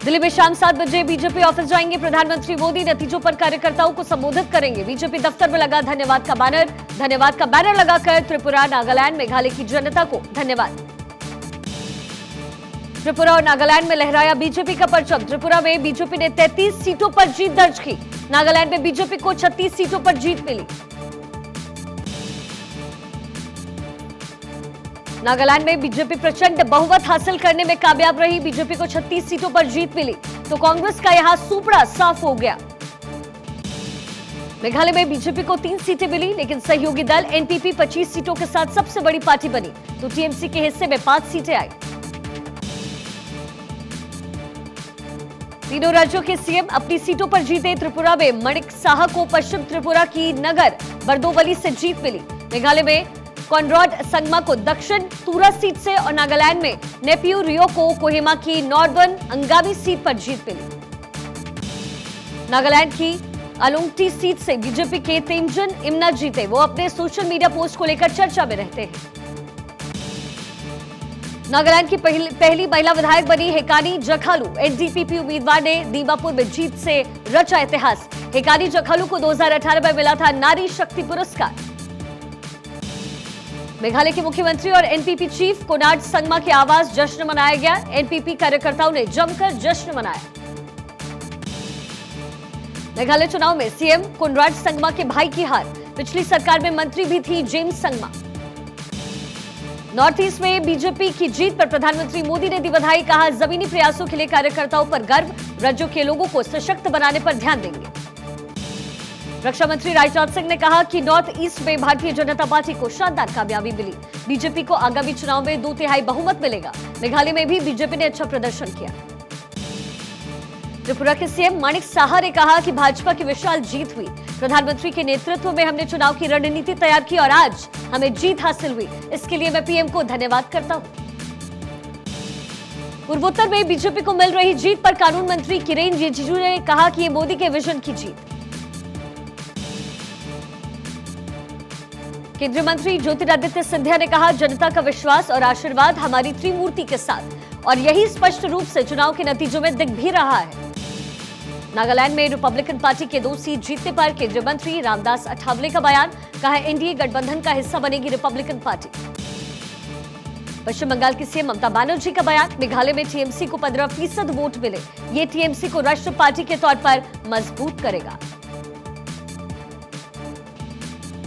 दिल्ली में शाम 7 बजे बीजेपी ऑफिस जाएंगे प्रधानमंत्री मोदी। नतीजों पर कार्यकर्ताओं को संबोधित करेंगे। बीजेपी दफ्तर में लगा धन्यवाद का बैनर लगाकर त्रिपुरा, नागालैंड, मेघालय की जनता को धन्यवाद। त्रिपुरा और नागालैंड में लहराया बीजेपी का परचम। त्रिपुरा में बीजेपी ने 33 सीटों पर जीत दर्ज की। नागालैंड में बीजेपी को 36 सीटों पर जीत मिली। नागालैंड में बीजेपी प्रचंड बहुमत हासिल करने में कामयाब रही। बीजेपी को 36 सीटों पर जीत मिली तो कांग्रेस का यहां सुपड़ा साफ हो गया। मेघालय में बीजेपी को 3 सीटें मिली, लेकिन सहयोगी दल एनपीपी 25 सीटों के साथ सबसे बड़ी पार्टी बनी तो टीएमसी के हिस्से में 5 सीटें आई। तीनों राज्यों के सीएम अपनी सीटों पर जीते। त्रिपुरा में मणिक साहा को पश्चिम त्रिपुरा की नगर बरदोबली से जीत मिली। मेघालय में कॉनराड संगमा को दक्षिण तुरा सीट से और नागालैंड में नेपियू रियो को कोहिमा की नॉर्दर्न अंगामी सीट पर जीत मिली। नागालैंड की अलुंगटी सीट से बीजेपी के तेमजन इमना जीते। वो अपने सोशल मीडिया पोस्ट को लेकर चर्चा में रहते हैं। नागालैंड की पहली महिला विधायक बनी हेकानी जखालू। एनडीपीपी उम्मीदवार ने दीमापुर में जीत से रचा इतिहास। हेकानी जखालू को 2018 में मिला था नारी शक्ति पुरस्कार। मेघालय के मुख्यमंत्री और एनपीपी चीफ कोनार्ड संगमा के आवास जश्न मनाया गया। एनपीपी कार्यकर्ताओं ने जमकर जश्न मनाया। मेघालय चुनाव में सीएम कोनराड संगमा के भाई की हार। पिछली सरकार में मंत्री भी थी जेम्स संगमा। नॉर्थ ईस्ट में बीजेपी की जीत पर प्रधानमंत्री मोदी ने दी बधाई। कहा, जमीनी प्रयासों के लिए कार्यकर्ताओं पर गर्व। राज्यों के लोगों को सशक्त बनाने पर ध्यान देंगे। रक्षा मंत्री राजनाथ सिंह ने कहा कि नॉर्थ ईस्ट में भारतीय जनता पार्टी को शानदार कामयाबी मिली। बीजेपी को आगामी चुनाव में 2/3 बहुमत मिलेगा। मेघालय में भी बीजेपी ने अच्छा प्रदर्शन किया। त्रिपुरा के सीएम माणिक साहा ने कहा कि भाजपा की विशाल जीत हुई। प्रधानमंत्री के नेतृत्व में हमने चुनाव की रणनीति तैयार की और आज हमें जीत हासिल हुई। इसके लिए मैं पीएम को धन्यवाद करता हूं। पूर्वोत्तर में बीजेपी को मिल रही जीत पर कानून मंत्री किरेन रिजिजू ने कहा कि ये मोदी के विजन की जीत। केंद्रीय मंत्री ज्योतिरादित्य सिंधिया ने कहा, जनता का विश्वास और आशीर्वाद हमारी त्रिमूर्ति के साथ और यही स्पष्ट रूप से चुनाव के नतीजों में दिख भी रहा है। नागालैंड में रिपब्लिकन पार्टी के 2 सीट जीतने पर केंद्रीय मंत्री रामदास अठावले का बयान। कहा, एनडीए गठबंधन का हिस्सा बनेगी रिपब्लिकन पार्टी। पश्चिम बंगाल की सीएम ममता बनर्जी का बयान। मेघालय में टीएमसी को 15% वोट मिले। ये टीएमसी को राष्ट्रीय पार्टी के तौर पर मजबूत करेगा।